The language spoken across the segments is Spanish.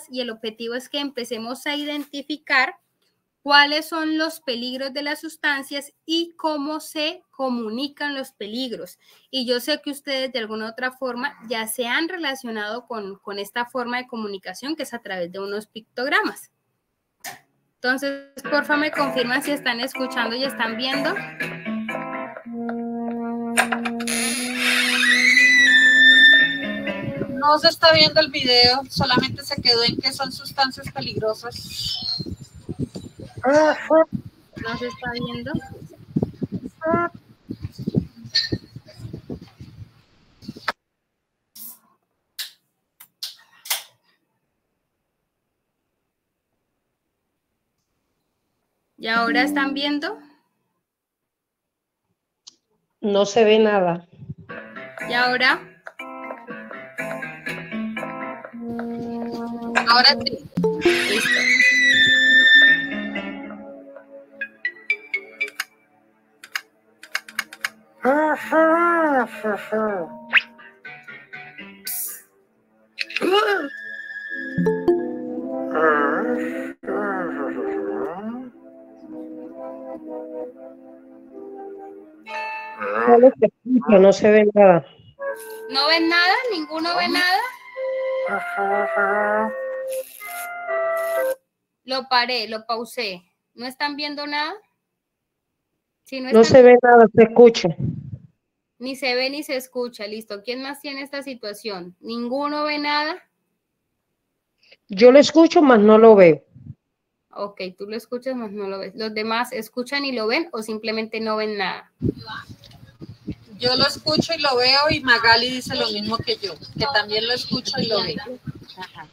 y el objetivo es que empecemos a identificar cuáles son los peligros de las sustancias y cómo se comunican los peligros. Y yo sé que ustedes de alguna otra forma ya se han relacionado con esta forma de comunicación que es a través de unos pictogramas. Entonces, porfa, me confirman si están escuchando y están viendo. No se está viendo el video, solamente se quedó en que son sustancias peligrosas. No se está viendo. ¿Y ahora están viendo? No se ve nada. ¿Y ahora? Ahora sí. Listo. Solo se escucha, no se ve nada. ¿No ven nada? ¿Ninguno ve nada? Lo paré, lo pausé. ¿No están viendo nada? Si no No están, se ve nada, se escucha. ni se ve ni se escucha. Listo. ¿Quién más tiene esta situación? ¿Ninguno ve nada? Yo lo escucho, mas no lo veo. Ok, tú lo escuchas, mas no lo ves. ¿Los demás escuchan y lo ven o simplemente no ven nada? Yo lo escucho y lo veo y Magali dice lo mismo que yo, que también lo escucho y lo veo. Ajá.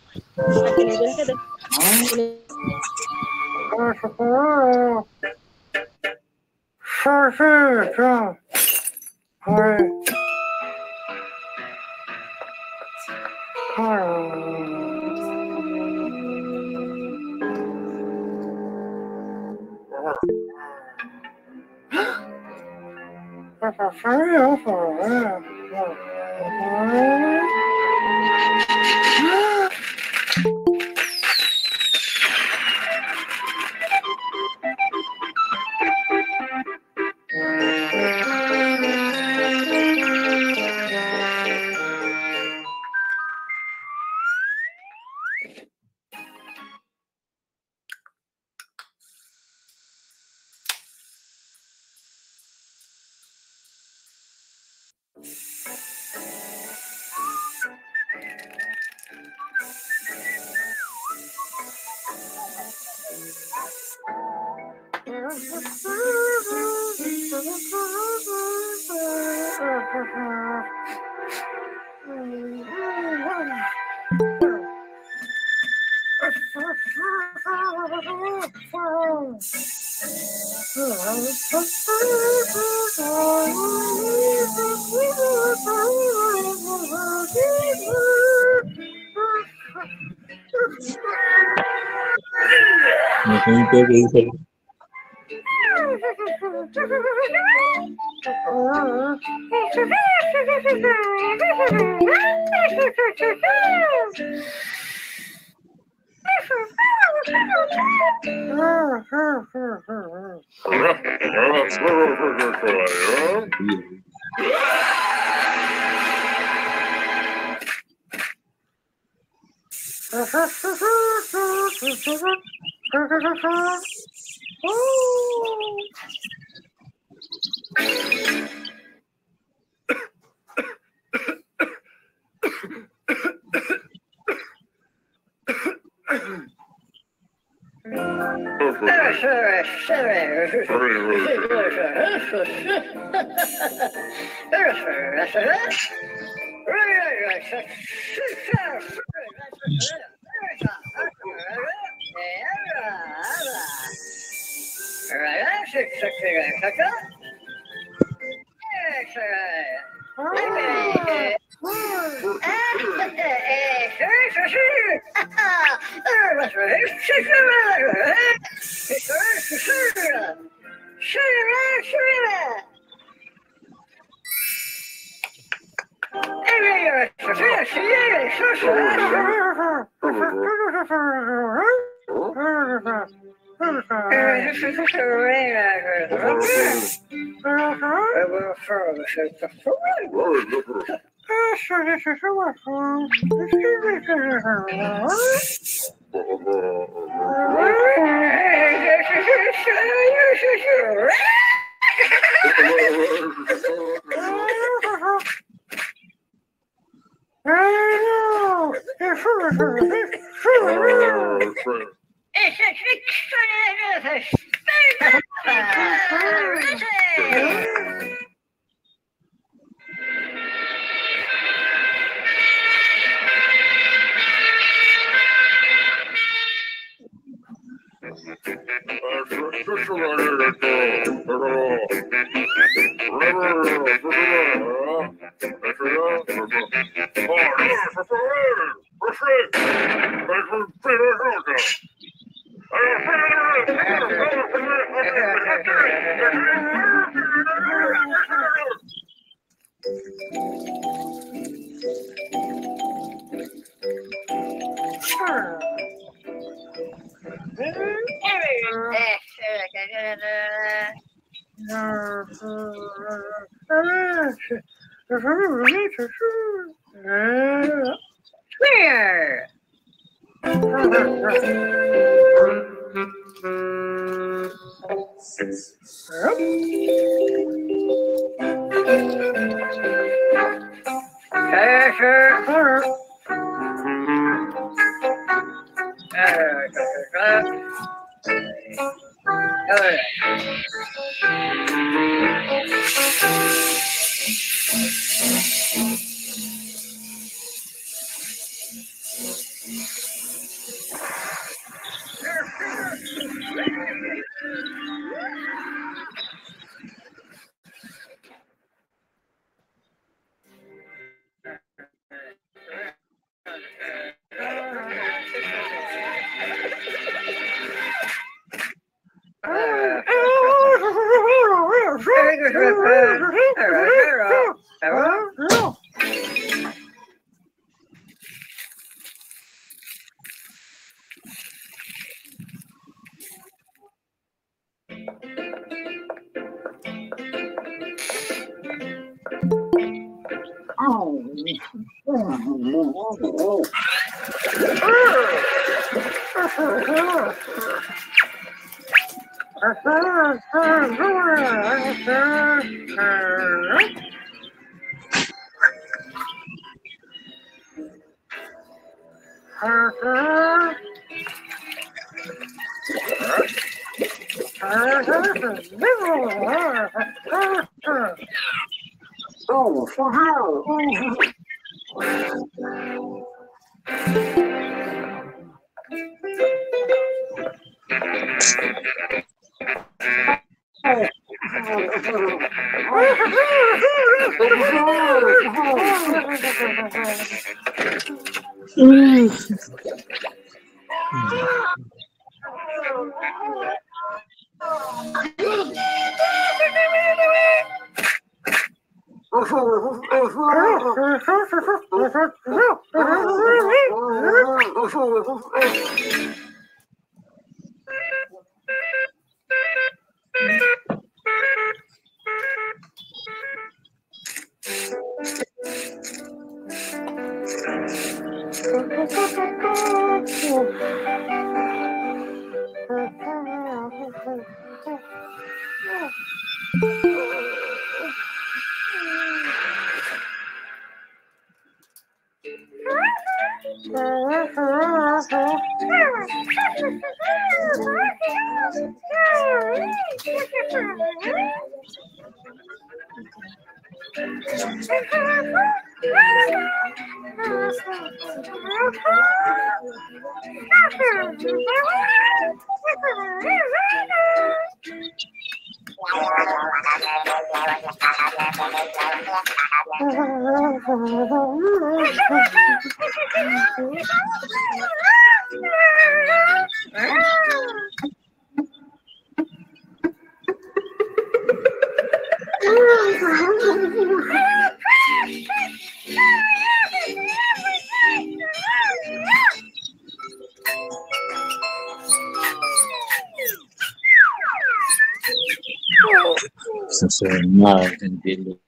No se ve nada, entiendo.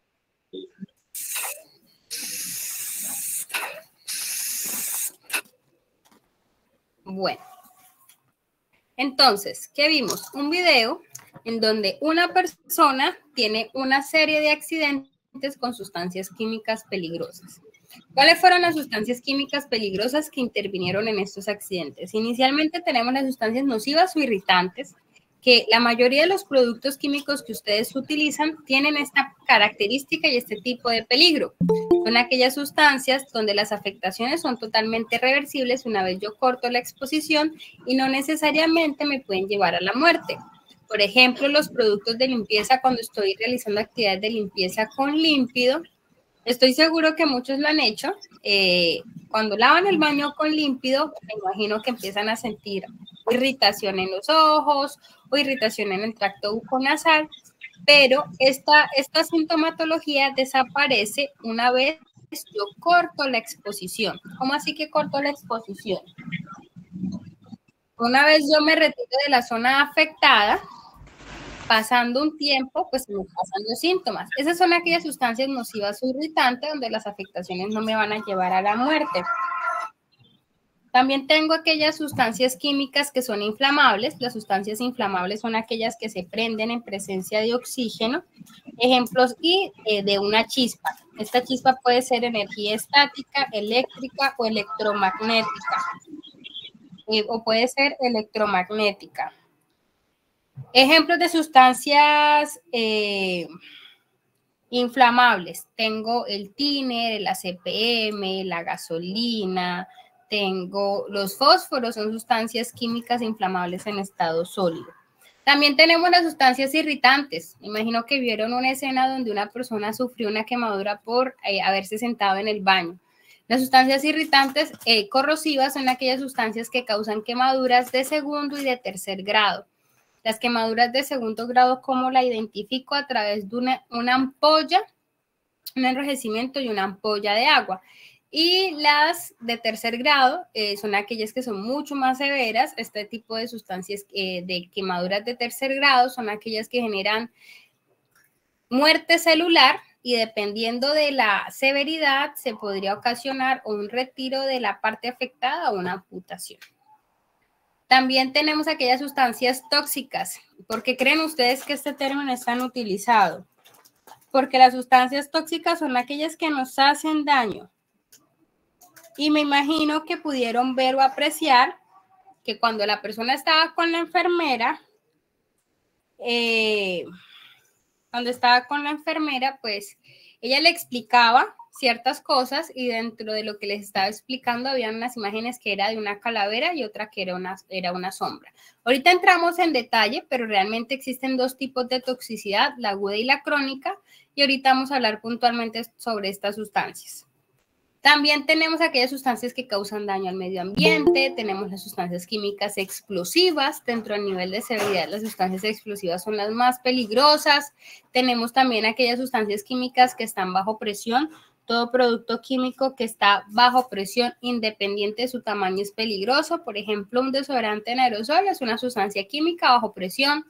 Bueno, entonces, ¿qué vimos? Un video en donde una persona tiene una serie de accidentes con sustancias químicas peligrosas. ¿Cuáles fueron las sustancias químicas peligrosas que intervinieron en estos accidentes? Inicialmente tenemos las sustancias nocivas o irritantes, que la mayoría de los productos químicos que ustedes utilizan tienen esta característica y este tipo de peligro. Son aquellas sustancias donde las afectaciones son totalmente reversibles una vez yo corto la exposición y no necesariamente me pueden llevar a la muerte. Por ejemplo, los productos de limpieza cuando estoy realizando actividades de limpieza con límpido. Estoy seguro que muchos lo han hecho. Cuando lavan el baño con límpido, me imagino que empiezan a sentir irritación en los ojos o irritación en el tracto buconasal, pero esta sintomatología desaparece una vez yo corto la exposición. ¿Cómo así que corto la exposición? Una vez yo me retiro de la zona afectada, pasando un tiempo, pues me pasan los síntomas. Esas son aquellas sustancias nocivas o irritantes donde las afectaciones no me van a llevar a la muerte. También tengo aquellas sustancias químicas que son inflamables. Las sustancias inflamables son aquellas que se prenden en presencia de oxígeno. Ejemplos de una chispa. Esta chispa puede ser energía estática, eléctrica o electromagnética. O puede ser electromagnética. Ejemplos de sustancias inflamables. Tengo el tiner, el ACPM, la gasolina, tengo los fósforos, son sustancias químicas inflamables en estado sólido. También tenemos las sustancias irritantes. Imagino que vieron una escena donde una persona sufrió una quemadura por haberse sentado en el baño. Las sustancias irritantes corrosivas son aquellas sustancias que causan quemaduras de segundo y de tercer grado. Las quemaduras de segundo grado, ¿cómo la identifico? A través de una ampolla, un enrojecimiento y una ampolla de agua. Y las de tercer grado son aquellas que son mucho más severas. Este tipo de sustancias de quemaduras de tercer grado son aquellas que generan muerte celular y dependiendo de la severidad se podría ocasionar un retiro de la parte afectada o una amputación. También tenemos aquellas sustancias tóxicas. ¿Por qué creen ustedes que este término es tan utilizado? Porque las sustancias tóxicas son aquellas que nos hacen daño. Y me imagino que pudieron ver o apreciar que cuando la persona estaba con la enfermera, pues ella le explicaba ciertas cosas y dentro de lo que les estaba explicando había unas imágenes que era de una calavera y otra que era una sombra. Ahorita entramos en detalle, pero realmente existen dos tipos de toxicidad, la aguda y la crónica, y ahorita vamos a hablar puntualmente sobre estas sustancias. También tenemos aquellas sustancias que causan daño al medio ambiente, tenemos las sustancias químicas explosivas, dentro del nivel de severidad las sustancias explosivas son las más peligrosas, tenemos también aquellas sustancias químicas que están bajo presión, todo producto químico que está bajo presión independiente de su tamaño es peligroso, por ejemplo un desodorante en aerosol es una sustancia química bajo presión,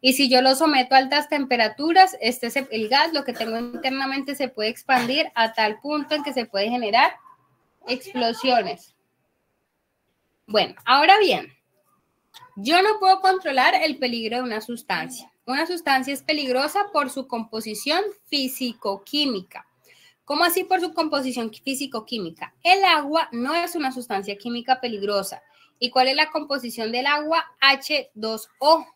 y si yo lo someto a altas temperaturas, el gas, lo que tengo internamente, se puede expandir a tal punto en que se puede generar explosiones. Bueno, ahora bien, yo no puedo controlar el peligro de una sustancia. Una sustancia es peligrosa por su composición físico-química. ¿Cómo así por su composición físico-química? El agua no es una sustancia química peligrosa. ¿Y cuál es la composición del agua? H2O.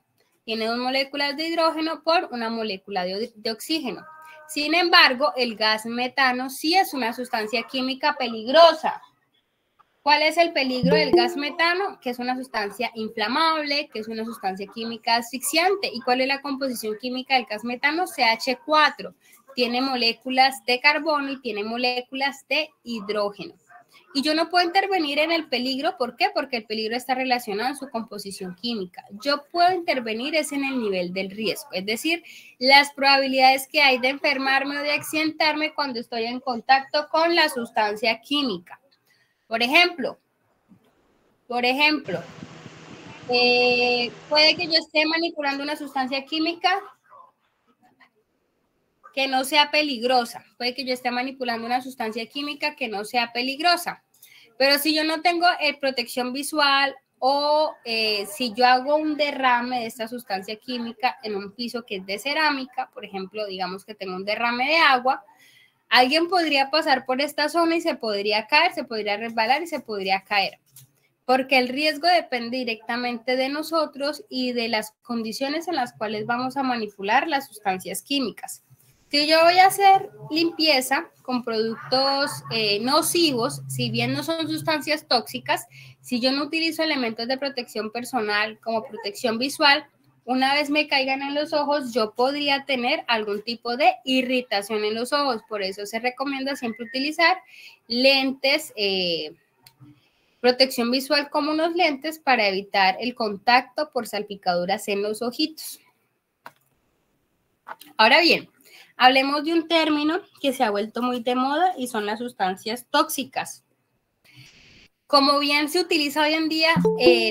Tiene 2 moléculas de hidrógeno por una molécula de oxígeno. Sin embargo, el gas metano sí es una sustancia química peligrosa. ¿Cuál es el peligro del gas metano? Que es una sustancia inflamable, que es una sustancia química asfixiante. ¿Y cuál es la composición química del gas metano? CH4. Tiene moléculas de carbono y tiene moléculas de hidrógeno. Y yo no puedo intervenir en el peligro, ¿por qué? Porque el peligro está relacionado a su composición química. Yo puedo intervenir es en el nivel del riesgo, es decir, las probabilidades que hay de enfermarme o de accidentarme cuando estoy en contacto con la sustancia química. Por ejemplo, Por ejemplo, puede que yo esté manipulando una sustancia química que no sea peligrosa. Puede que yo esté manipulando una sustancia química que no sea peligrosa. Pero si yo no tengo protección visual o si yo hago un derrame de esta sustancia química en un piso que es de cerámica, por ejemplo, digamos que tengo un derrame de agua, alguien podría pasar por esta zona y se podría caer, se podría resbalar y se podría caer. Porque el riesgo depende directamente de nosotros y de las condiciones en las cuales vamos a manipular las sustancias químicas. Si yo voy a hacer limpieza con productos nocivos, si bien no son sustancias tóxicas, si yo no utilizo elementos de protección personal como protección visual, una vez me caigan en los ojos, yo podría tener algún tipo de irritación en los ojos. Por eso se recomienda siempre utilizar lentes, protección visual como unos lentes para evitar el contacto por salpicaduras en los ojitos. Ahora bien, hablemos de un término que se ha vuelto muy de moda y son las sustancias tóxicas. Como bien se utiliza hoy en día,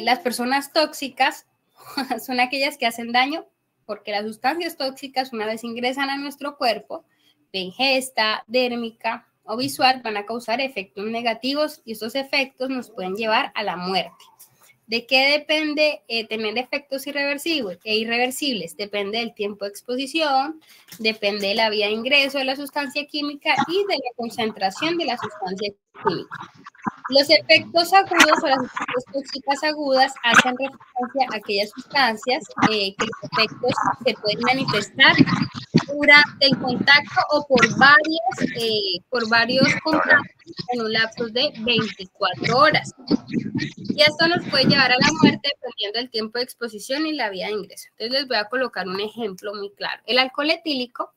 las personas tóxicas son aquellas que hacen daño porque las sustancias tóxicas una vez ingresan a nuestro cuerpo, de ingesta, dérmica o visual, van a causar efectos negativos y estos efectos nos pueden llevar a la muerte. ¿De qué depende tener efectos irreversibles? Depende del tiempo de exposición, depende de la vía de ingreso de la sustancia química y de la concentración de la sustancia química. Los efectos agudos o las sustancias tóxicas agudas hacen referencia a aquellas sustancias que los efectos se pueden manifestar durante el contacto o por varios contactos en un lapso de 24 horas. Y esto nos puede llevar a la muerte dependiendo del tiempo de exposición y la vía de ingreso. Entonces les voy a colocar un ejemplo muy claro. El alcohol etílico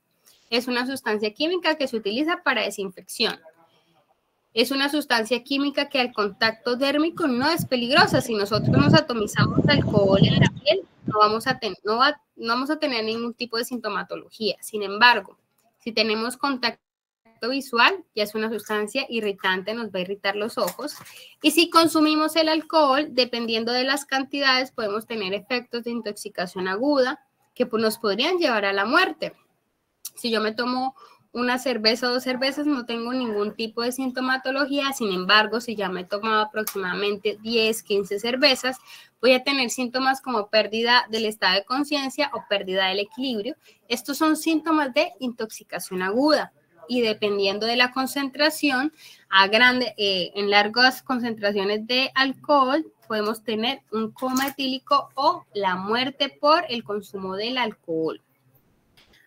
es una sustancia química que se utiliza para desinfección. Es una sustancia química que al contacto dérmico no es peligrosa. Si nosotros nos atomizamos alcohol en la piel, no vamos a tener ningún tipo de sintomatología. Sin embargo, si tenemos contacto visual, ya es una sustancia irritante, nos va a irritar los ojos. Y si consumimos el alcohol, dependiendo de las cantidades, podemos tener efectos de intoxicación aguda que nos podrían llevar a la muerte. Si yo me tomo una cerveza o 2 cervezas, no tengo ningún tipo de sintomatología. Sin embargo, si ya me he tomado aproximadamente 10, 15 cervezas, voy a tener síntomas como pérdida del estado de conciencia o pérdida del equilibrio. Estos son síntomas de intoxicación aguda. Y dependiendo de la concentración, en largas concentraciones de alcohol, podemos tener un coma etílico o la muerte por el consumo del alcohol.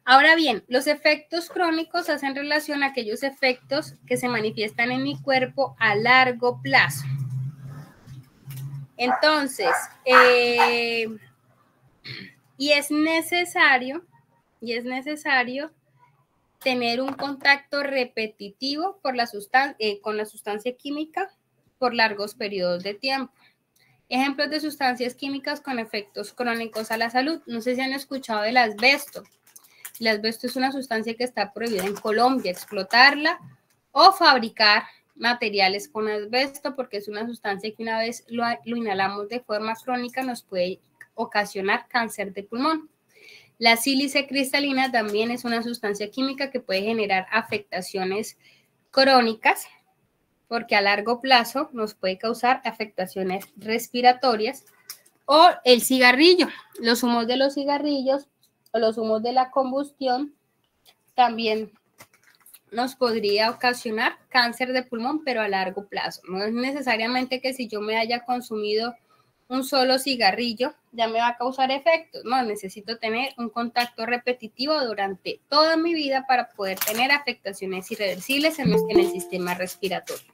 Ahora bien, los efectos crónicos hacen relación a aquellos efectos que se manifiestan en mi cuerpo a largo plazo. Entonces, y es necesario tener un contacto repetitivo con la sustancia química por largos periodos de tiempo. Ejemplos de sustancias químicas con efectos crónicos a la salud. No sé si han escuchado del asbesto. El asbesto es una sustancia que está prohibida en Colombia, explotarla o fabricar materiales con asbesto porque es una sustancia que una vez lo inhalamos de forma crónica nos puede ocasionar cáncer de pulmón. La sílice cristalina también es una sustancia química que puede generar afectaciones crónicas porque a largo plazo nos puede causar afectaciones respiratorias. O el cigarrillo, los humos de los cigarrillos o los humos de la combustión también nos podría ocasionar cáncer de pulmón, pero a largo plazo. No es necesariamente que si yo me haya consumido un solo cigarrillo ya me va a causar efectos. No, necesito tener un contacto repetitivo durante toda mi vida para poder tener afectaciones irreversibles en el sistema respiratorio.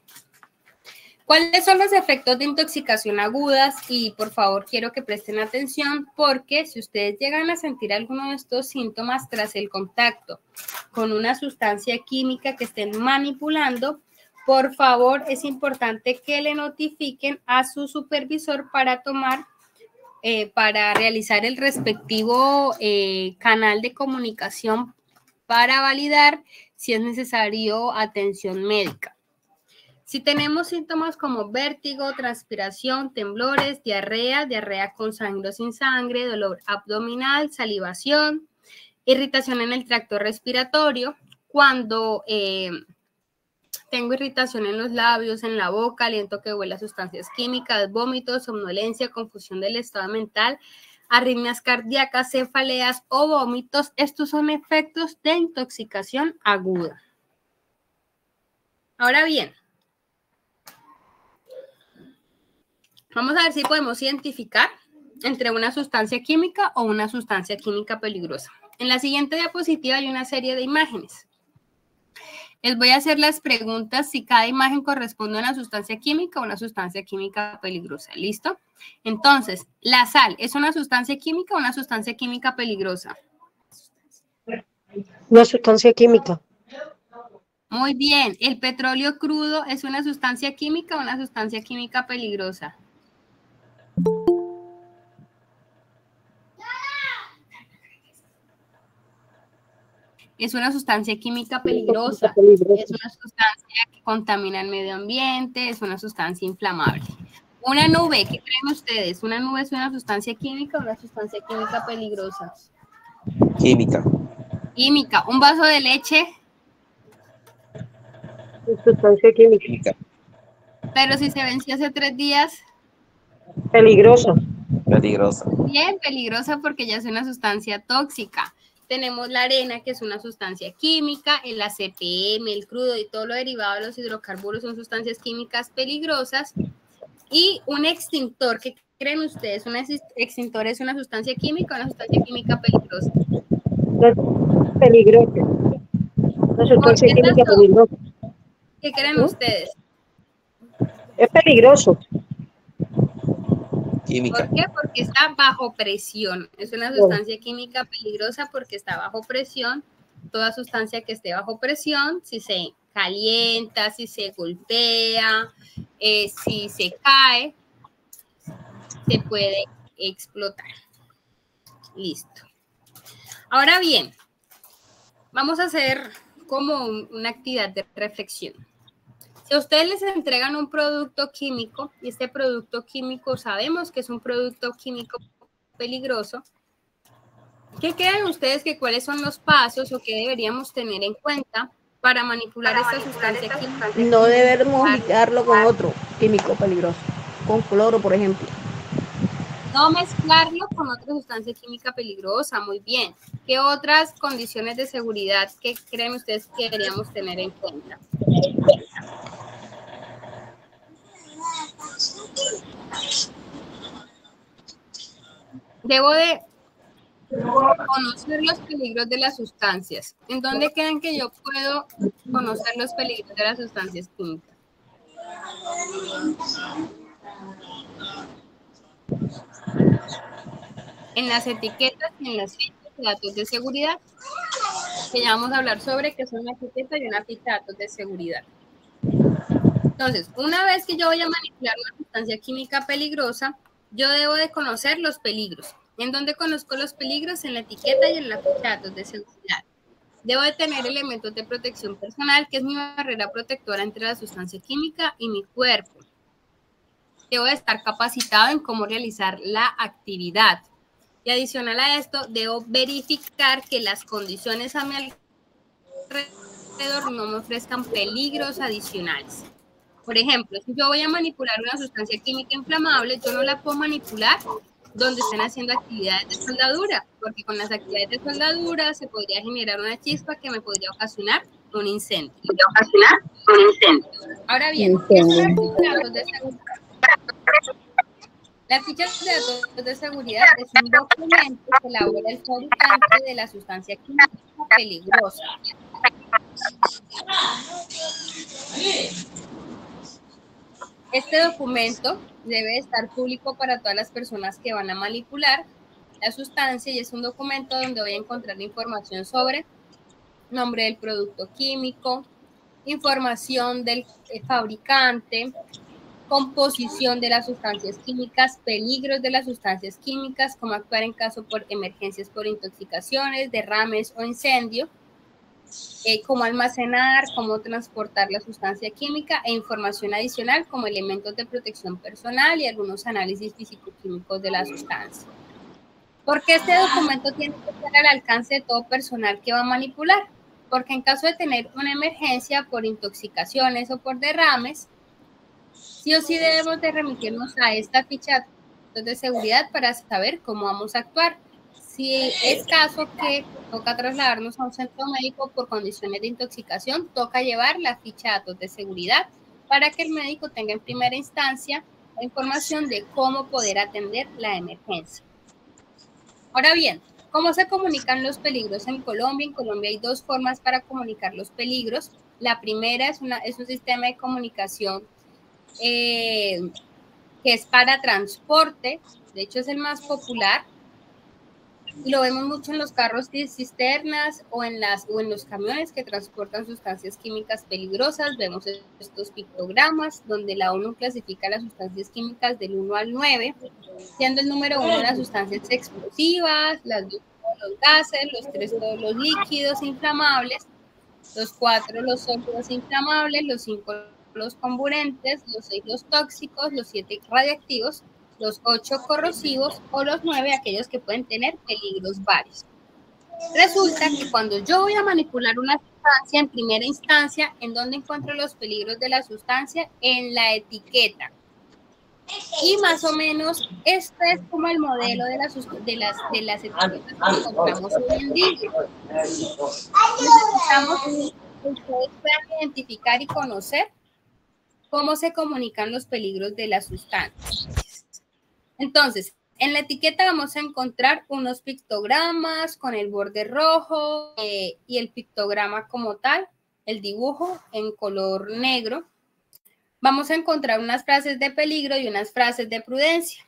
¿Cuáles son los efectos de intoxicación agudas? Y por favor quiero que presten atención porque si ustedes llegan a sentir alguno de estos síntomas tras el contacto con una sustancia química que estén manipulando, por favor es importante que le notifiquen a su supervisor para realizar el respectivo canal de comunicación para validar si es necesario atención médica. Si tenemos síntomas como vértigo, transpiración, temblores, diarrea, diarrea con sangre o sin sangre, dolor abdominal, salivación, irritación en el tracto respiratorio, cuando tengo irritación en los labios, en la boca, aliento que huele a sustancias químicas, vómitos, somnolencia, confusión del estado mental, arritmias cardíacas, cefaleas o vómitos, estos son efectos de intoxicación aguda. Ahora bien, vamos a ver si podemos identificar entre una sustancia química o una sustancia química peligrosa. En la siguiente diapositiva hay una serie de imágenes. Les voy a hacer las preguntas si cada imagen corresponde a una sustancia química o una sustancia química peligrosa. ¿Listo? Entonces, ¿la sal es una sustancia química o una sustancia química peligrosa? Una sustancia química. Muy bien. ¿El petróleo crudo es una sustancia química o una sustancia química peligrosa? Es una sustancia química peligrosa, es una sustancia que contamina el medio ambiente, es una sustancia inflamable. Una nube, ¿qué creen ustedes? ¿Una nube es una sustancia química o una sustancia química peligrosa? Química. Química. ¿Un vaso de leche? Sustancia química. Pero si se venció hace 3 días. Peligrosa. Peligrosa. Bien, peligrosa porque ya es una sustancia tóxica. Tenemos la arena, que es una sustancia química, el ACPM, el crudo y todo lo derivado de los hidrocarburos son sustancias químicas peligrosas. Y un extintor, ¿qué creen ustedes? ¿Un extintor es una sustancia química o una sustancia química peligrosa? Peligrosa. Una sustancia química peligrosa. ¿Qué creen ustedes? Es peligroso. Química. ¿Por qué? Porque está bajo presión. Es una sustancia química peligrosa porque está bajo presión. Toda sustancia que esté bajo presión, si se calienta, si se golpea, si se cae, se puede explotar. Listo. Ahora bien, vamos a hacer como una actividad de reflexión. Si a ustedes les entregan un producto químico y este producto químico sabemos que es un producto químico peligroso, ¿qué creen ustedes que cuáles son los pasos o qué deberíamos tener en cuenta para manipular esta sustancia química? No debemos mezclarlo con otro químico peligroso, con cloro, por ejemplo. No mezclarlo con otra sustancia química peligrosa, muy bien. ¿Qué otras condiciones de seguridad que creen ustedes que deberíamos tener en cuenta? Debo de conocer los peligros de las sustancias. ¿En dónde creen que yo puedo conocer los peligros de las sustancias químicas? En las etiquetas y en las fichas de datos de seguridad. Que ya vamos a hablar sobre qué son una etiqueta y una ficha de datos de seguridad. Entonces, una vez que yo voy a manipular una sustancia química peligrosa, yo debo de conocer los peligros. ¿En dónde conozco los peligros? En la etiqueta y en la ficha de datos de seguridad. Debo de tener elementos de protección personal, que es mi barrera protectora entre la sustancia química y mi cuerpo. Debo de estar capacitado en cómo realizar la actividad. Y adicional a esto, debo verificar que las condiciones a mi alrededor no me ofrezcan peligros adicionales. Por ejemplo, si yo voy a manipular una sustancia química inflamable, yo no la puedo manipular donde estén haciendo actividades de soldadura, porque con las actividades de soldadura se podría generar una chispa que me podría ocasionar un incendio. Ahora bien, ¿qué es una ficha de datos de seguridad? La ficha de datos de seguridad es un documento que elabora el fabricante de la sustancia química peligrosa. Este documento debe estar público para todas las personas que van a manipular la sustancia y es un documento donde voy a encontrar información sobre nombre del producto químico, información del fabricante, composición de las sustancias químicas, peligros de las sustancias químicas, cómo actuar en caso por emergencias por intoxicaciones, derrames o incendio. cómo almacenar, cómo transportar la sustancia química e información adicional como elementos de protección personal y algunos análisis físico-químicos de la sustancia. ¿Por qué este documento tiene que estar al alcance de todo personal que va a manipular? Porque en caso de tener una emergencia por intoxicaciones o por derrames, sí o sí debemos de remitirnos a esta ficha de seguridad para saber cómo vamos a actuar. Si es caso que toca trasladarnos a un centro médico por condiciones de intoxicación, toca llevar la ficha de datos de seguridad para que el médico tenga en primera instancia la información de cómo poder atender la emergencia. Ahora bien, ¿cómo se comunican los peligros en Colombia? En Colombia hay dos formas para comunicar los peligros. La primera es un sistema de comunicación que es para transporte, de hecho es el más popular, y lo vemos mucho en los carros de cisternas o en los camiones que transportan sustancias químicas peligrosas. Vemos estos pictogramas donde la ONU clasifica las sustancias químicas del 1 al 9, siendo el número 1 las sustancias explosivas, las 2 los gases, los 3 todos los líquidos inflamables, los 4 los sólidos inflamables, los 5 los comburentes, los 6 los tóxicos, los 7 radiactivos, los 8 corrosivos o los 9 aquellos que pueden tener peligros varios. Resulta que cuando yo voy a manipular una sustancia en primera instancia, ¿en dónde encuentro los peligros de la sustancia? En la etiqueta. Y más o menos este es como el modelo de las etiquetas que encontramos hoy en día. Necesitamos que ustedes puedan identificar y conocer cómo se comunican los peligros de las sustancias. Entonces, en la etiqueta vamos a encontrar unos pictogramas con el borde rojo y el pictograma como tal, el dibujo en color negro. Vamos a encontrar unas frases de peligro y unas frases de prudencia.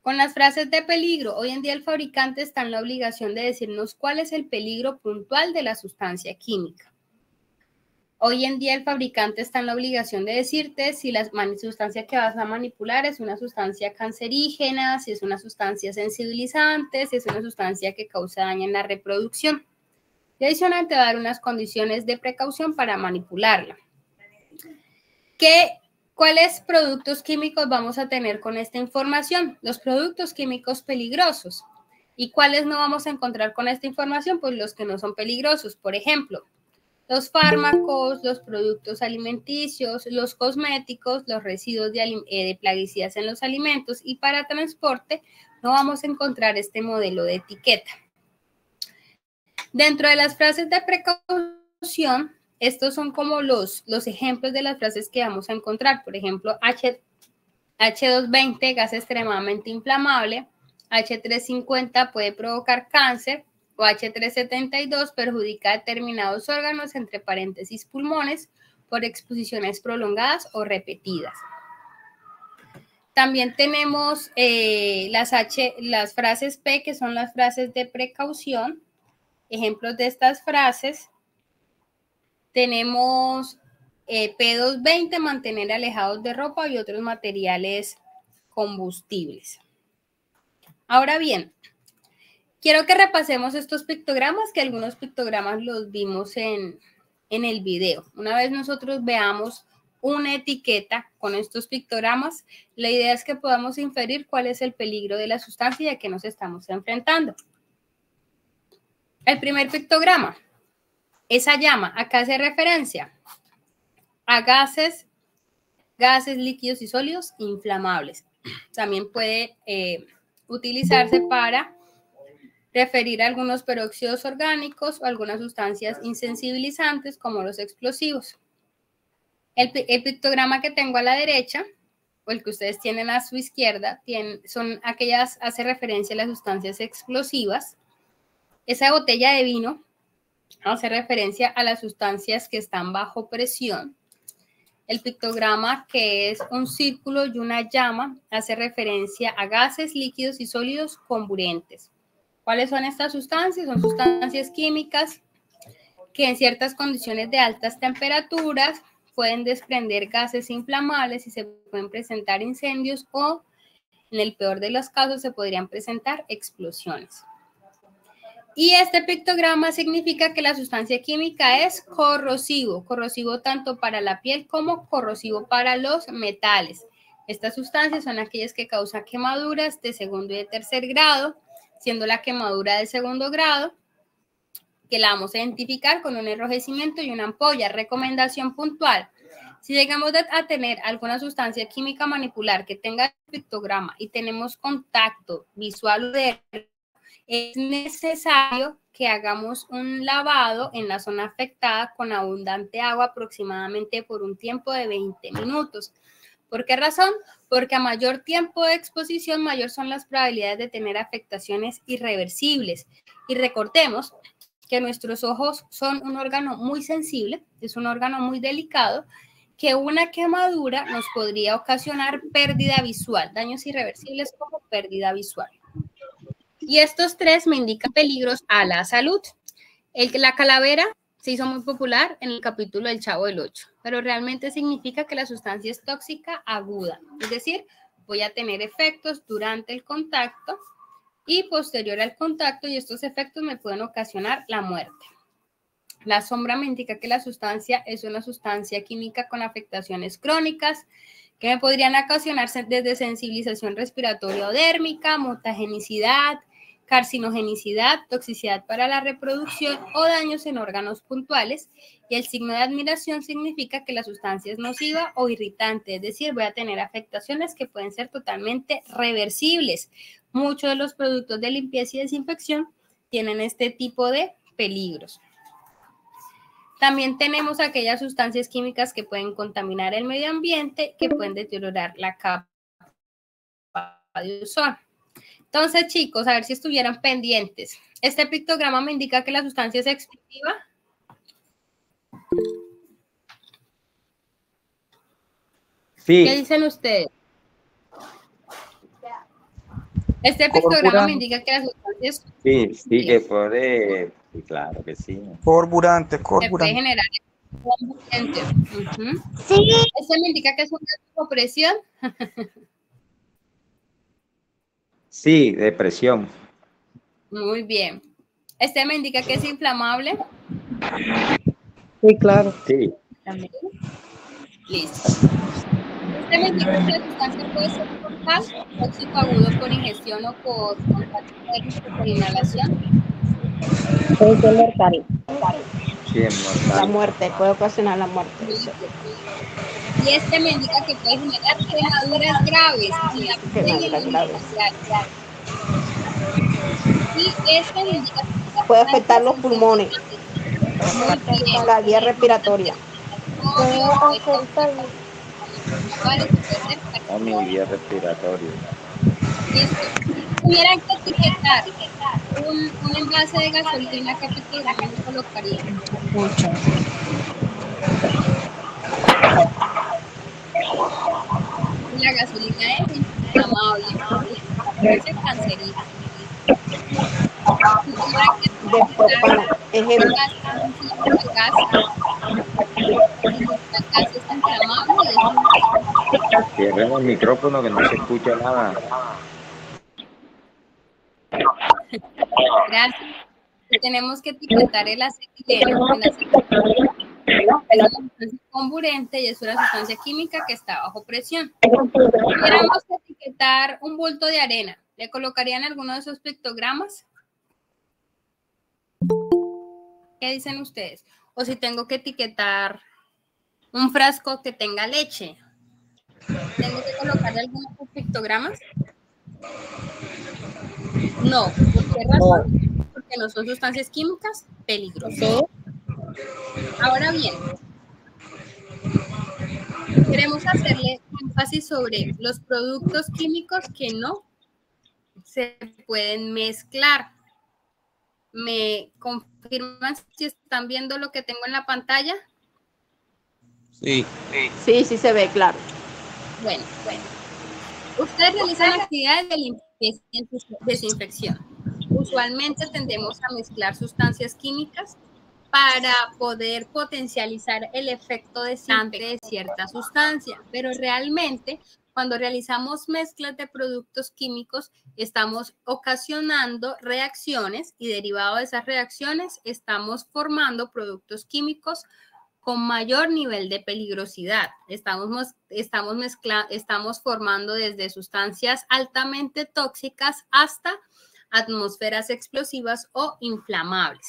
Con las frases de peligro, hoy en día el fabricante está en la obligación de decirnos cuál es el peligro puntual de la sustancia química. Hoy en día el fabricante está en la obligación de decirte si la sustancia que vas a manipular es una sustancia cancerígena, si es una sustancia sensibilizante, si es una sustancia que causa daño en la reproducción. Y adicional te va a dar unas condiciones de precaución para manipularla. ¿Cuáles productos químicos vamos a tener con esta información? Los productos químicos peligrosos. ¿Y cuáles no vamos a encontrar con esta información? Pues los que no son peligrosos. Por ejemplo, los fármacos, los productos alimenticios, los cosméticos, los residuos de plaguicidas en los alimentos, y para transporte no vamos a encontrar este modelo de etiqueta. Dentro de las frases de precaución, estos son como los ejemplos de las frases que vamos a encontrar. Por ejemplo, H220, gas extremadamente inflamable, H350 puede provocar cáncer, o H372 perjudica determinados órganos, entre paréntesis pulmones, por exposiciones prolongadas o repetidas. También tenemos las frases P, que son las frases de precaución. Ejemplos de estas frases. Tenemos P220, mantener alejados de ropa y otros materiales combustibles. Ahora bien, quiero que repasemos estos pictogramas, que algunos pictogramas los vimos en el video. Una vez nosotros veamos una etiqueta con estos pictogramas, la idea es que podamos inferir cuál es el peligro de la sustancia y a qué nos estamos enfrentando. El primer pictograma, esa llama, acá hace referencia a gases, líquidos y sólidos inflamables. También puede utilizarse para referir a algunos peróxidos orgánicos o algunas sustancias insensibilizantes como los explosivos. El pictograma que tengo a la derecha, o el que ustedes tienen a su izquierda, hace referencia a las sustancias explosivas. Esa botella de vino hace referencia a las sustancias que están bajo presión. El pictograma, que es un círculo y una llama, hace referencia a gases, líquidos y sólidos comburentes. ¿Cuáles son estas sustancias? Son sustancias químicas que en ciertas condiciones de altas temperaturas pueden desprender gases inflamables y se pueden presentar incendios o, en el peor de los casos, se podrían presentar explosiones. Y este pictograma significa que la sustancia química es corrosivo tanto para la piel como corrosivo para los metales. Estas sustancias son aquellas que causan quemaduras de segundo y de tercer grado, siendo la quemadura de segundo grado, que la vamos a identificar con un enrojecimiento y una ampolla. Recomendación puntual: si llegamos a tener alguna sustancia química manipular que tenga el pictograma y tenemos contacto visual de es necesario que hagamos un lavado en la zona afectada con abundante agua, aproximadamente por un tiempo de 20 minutos. ¿Por qué razón? Porque a mayor tiempo de exposición, mayor son las probabilidades de tener afectaciones irreversibles. Y recordemos que nuestros ojos son un órgano muy sensible, es un órgano muy delicado, que una quemadura nos podría ocasionar pérdida visual, daños irreversibles como pérdida visual. Y estos tres me indican peligros a la salud. La calavera se hizo muy popular en el capítulo del Chavo del Ocho, pero realmente significa que la sustancia es tóxica aguda, es decir, voy a tener efectos durante el contacto y posterior al contacto, y estos efectos me pueden ocasionar la muerte. La sombra me indica que la sustancia es una sustancia química con afectaciones crónicas que me podrían ocasionar desde sensibilización respiratoria o dérmica, mutagenicidad, carcinogenicidad, toxicidad para la reproducción o daños en órganos puntuales. Y el signo de admiración significa que la sustancia es nociva o irritante, es decir, voy a tener afectaciones que pueden ser totalmente reversibles. Muchos de los productos de limpieza y desinfección tienen este tipo de peligros. También tenemos aquellas sustancias químicas que pueden contaminar el medio ambiente, que pueden deteriorar la capa de ozono. Entonces, chicos, a ver si estuvieran pendientes. Este pictograma me indica que la sustancia es explosiva. Sí. ¿Qué dicen ustedes? Este pictograma me indica que la sustancia es... Sí, que puede... Sí, claro que sí. Corburante. Que puede generar combustible. Sí. Este me indica que es una depresión. Sí, depresión. Muy bien. Este me indica que es inflamable. Sí, claro. Sí. También. Listo. Este me indica que la sustancia puede ser mortal, tóxico agudo por ingestión o por inhalación. Puede ser mortal. Sí, es mortal. La muerte, puede ocasionar la muerte. Y este me indica que puede generar quemaduras graves en la piel y en los faciales. Y este me indica que puede afectar los pulmones, la vía respiratoria. No, mi vía respiratoria. Tuvieran que etiquetar un envase de gasolina, ¿qué pictograma me colocaría? Mucho. La gasolina es inflamable, es cancerígena. Después, ejemplo. El gas es inflamable. Cierren el micrófono que no se escucha nada. Gracias. Tenemos que etiquetar el acetileno. Es una sustancia comburente y es una sustancia química que está bajo presión. Queremos etiquetar un bulto de arena. ¿Le colocarían alguno de esos pictogramas? ¿Qué dicen ustedes? O si tengo que etiquetar un frasco que tenga leche, ¿tengo que colocarle alguno de esos pictogramas? No. ¿Por qué razón? Porque no son sustancias químicas peligrosas. Ahora bien, queremos hacerle énfasis sobre los productos químicos que no se pueden mezclar. ¿Me confirman si están viendo lo que tengo en la pantalla? Sí. Sí, se ve, claro. Bueno. Ustedes realizan actividades de limpieza y desinfección. Usualmente tendemos a mezclar sustancias químicas para poder potencializar el efecto desinfectante de cierta sustancia, pero realmente Cuando realizamos mezclas de productos químicos, estamos ocasionando reacciones y derivado de esas reacciones estamos formando productos químicos con mayor nivel de peligrosidad. Estamos formando desde sustancias altamente tóxicas hasta atmósferas explosivas o inflamables.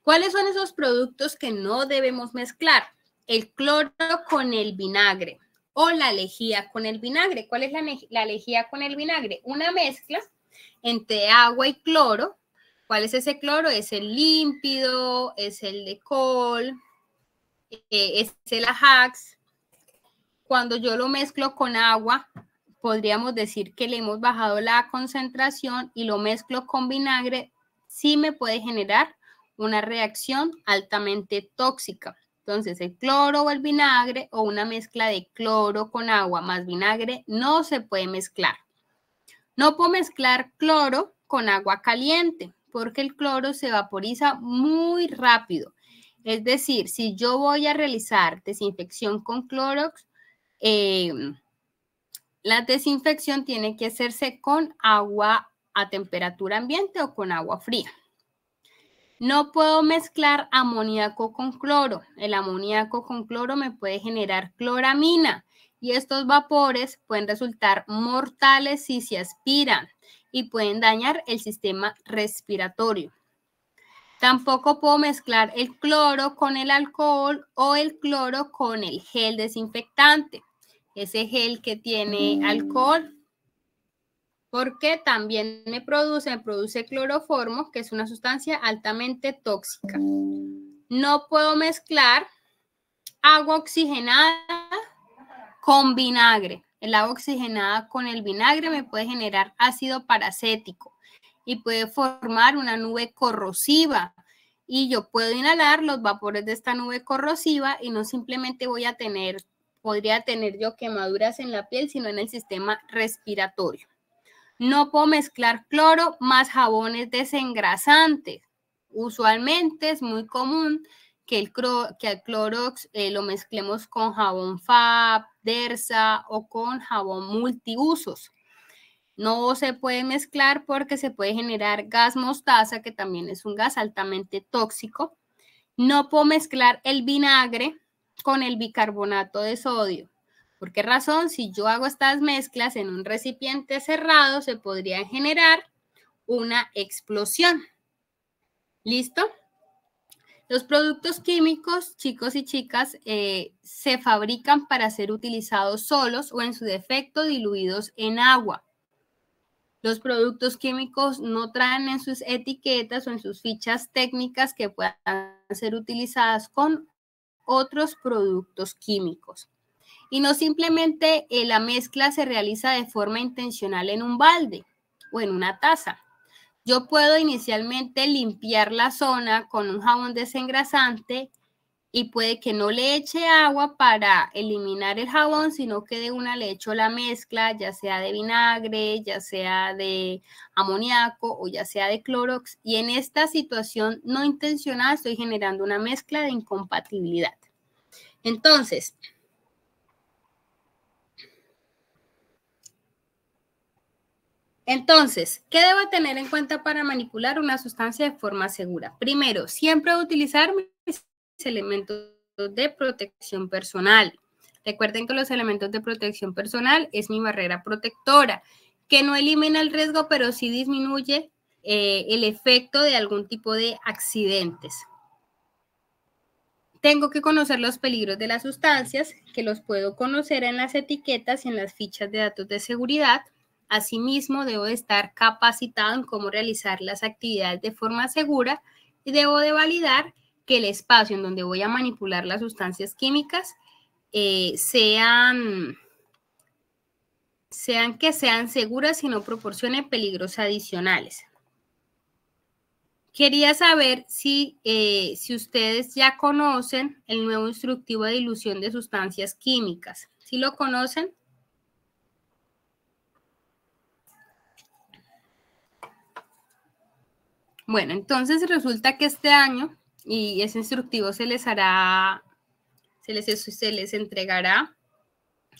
¿Cuáles son esos productos que no debemos mezclar? El cloro con el vinagre o la lejía con el vinagre. ¿Cuál es la lejía con el vinagre? Una mezcla entre agua y cloro. ¿Cuál es ese cloro? Es el límpido, es el de col, es el Ajax. Cuando yo lo mezclo con agua, podríamos decir que le hemos bajado la concentración y lo mezclo con vinagre, sí me puede generar una reacción altamente tóxica. Entonces, el cloro o el vinagre o una mezcla de cloro con agua más vinagre no se puede mezclar. No puedo mezclar cloro con agua caliente porque el cloro se vaporiza muy rápido. Es decir, si yo voy a realizar desinfección con Clorox, la desinfección tiene que hacerse con agua a temperatura ambiente o con agua fría. No puedo mezclar amoníaco con cloro. El amoníaco con cloro me puede generar cloramina y estos vapores pueden resultar mortales si se aspiran y pueden dañar el sistema respiratorio. Tampoco puedo mezclar el cloro con el alcohol o el cloro con el gel desinfectante. Ese gel que tiene alcohol, porque también me produce cloroformo, que es una sustancia altamente tóxica. No puedo mezclar agua oxigenada con vinagre. El agua oxigenada con el vinagre me puede generar ácido paracético y puede formar una nube corrosiva. Y yo puedo inhalar los vapores de esta nube corrosiva y no simplemente podría tener yo quemaduras en la piel, sino en el sistema respiratorio. No puedo mezclar cloro más jabones desengrasantes. Usualmente es muy común que el Clorox lo mezclemos con jabón FAB, Dersa o con jabón multiusos. No se puede mezclar porque se puede generar gas mostaza, que también es un gas altamente tóxico. No puedo mezclar el vinagre con el bicarbonato de sodio. ¿Por qué razón? Si yo hago estas mezclas en un recipiente cerrado, se podría generar una explosión. ¿Listo? Los productos químicos, chicos y chicas, se fabrican para ser utilizados solos o en su defecto diluidos en agua. Los productos químicos no traen en sus etiquetas o en sus fichas técnicas que puedan ser utilizadas con otros productos químicos. Y no simplemente la mezcla se realiza de forma intencional en un balde o en una taza. Yo puedo inicialmente limpiar la zona con un jabón desengrasante y puede que no le eche agua para eliminar el jabón, sino que de una le echo la mezcla, ya sea de vinagre, ya sea de amoníaco o ya sea de Clorox. Y en esta situación no intencional estoy generando una mezcla de incompatibilidad. Entonces, ¿qué debo tener en cuenta para manipular una sustancia de forma segura? Primero, siempre utilizar mis elementos de protección personal. Recuerden que los elementos de protección personal es mi barrera protectora, que no elimina el riesgo, pero sí disminuye el efecto de algún tipo de accidentes. Tengo que conocer los peligros de las sustancias, que los puedo conocer en las etiquetas y en las fichas de datos de seguridad. Asimismo, debo de estar capacitado en cómo realizar las actividades de forma segura y debo de validar que el espacio en donde voy a manipular las sustancias químicas sean seguras y no proporcionen peligros adicionales. Quería saber si ustedes ya conocen el nuevo instructivo de dilución de sustancias químicas. ¿Sí lo conocen? Bueno, entonces resulta que este año, y ese instructivo se les entregará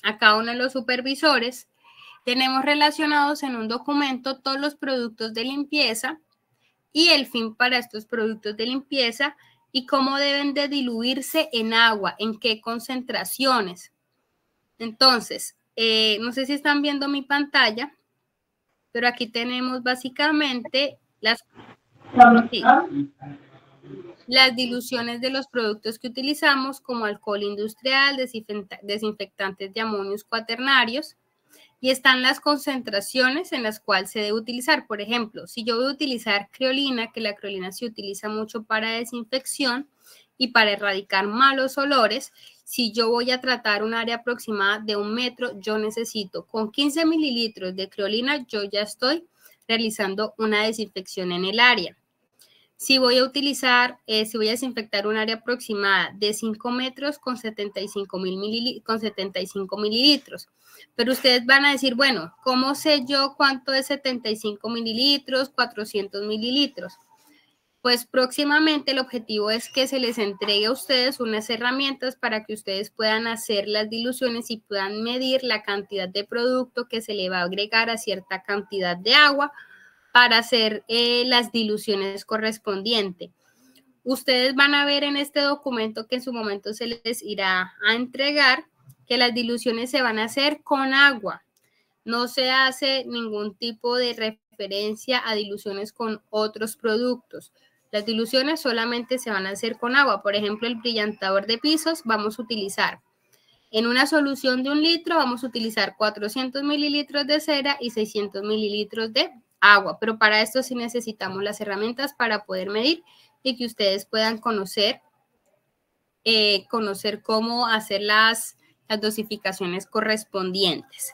a cada uno de los supervisores. Tenemos relacionados en un documento todos los productos de limpieza y el fin para estos productos de limpieza y cómo deben de diluirse en agua, en qué concentraciones. Entonces, no sé si están viendo mi pantalla, pero aquí tenemos básicamente las diluciones de los productos que utilizamos, como alcohol industrial, desinfectantes de amonios cuaternarios, y están las concentraciones en las cuales se debe utilizar. Por ejemplo, si yo voy a utilizar creolina, que la creolina se utiliza mucho para desinfección y para erradicar malos olores, si yo voy a tratar un área aproximada de 1 metro, yo necesito con 15 mililitros de creolina, yo ya estoy realizando una desinfección en el área. Si voy a utilizar, si voy a desinfectar un área aproximada de 5 metros con 75 mililitros. Pero ustedes van a decir, bueno, ¿cómo sé yo cuánto es 75 mililitros, 400 mililitros? Pues próximamente el objetivo es que se les entregue a ustedes unas herramientas para que ustedes puedan hacer las diluciones y puedan medir la cantidad de producto que se le va a agregar a cierta cantidad de agua para hacer las diluciones correspondientes. Ustedes van a ver en este documento que en su momento se les irá a entregar que las diluciones se van a hacer con agua. No se hace ningún tipo de referencia a diluciones con otros productos. Las diluciones solamente se van a hacer con agua. Por ejemplo, el brillantador de pisos vamos a utilizar en una solución de 1 litro, vamos a utilizar 400 mililitros de cera y 600 mililitros de agua, pero para esto sí necesitamos las herramientas para poder medir y que ustedes puedan conocer cómo hacer las dosificaciones correspondientes.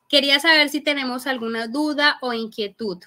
Quería saber si tenemos alguna duda o inquietud.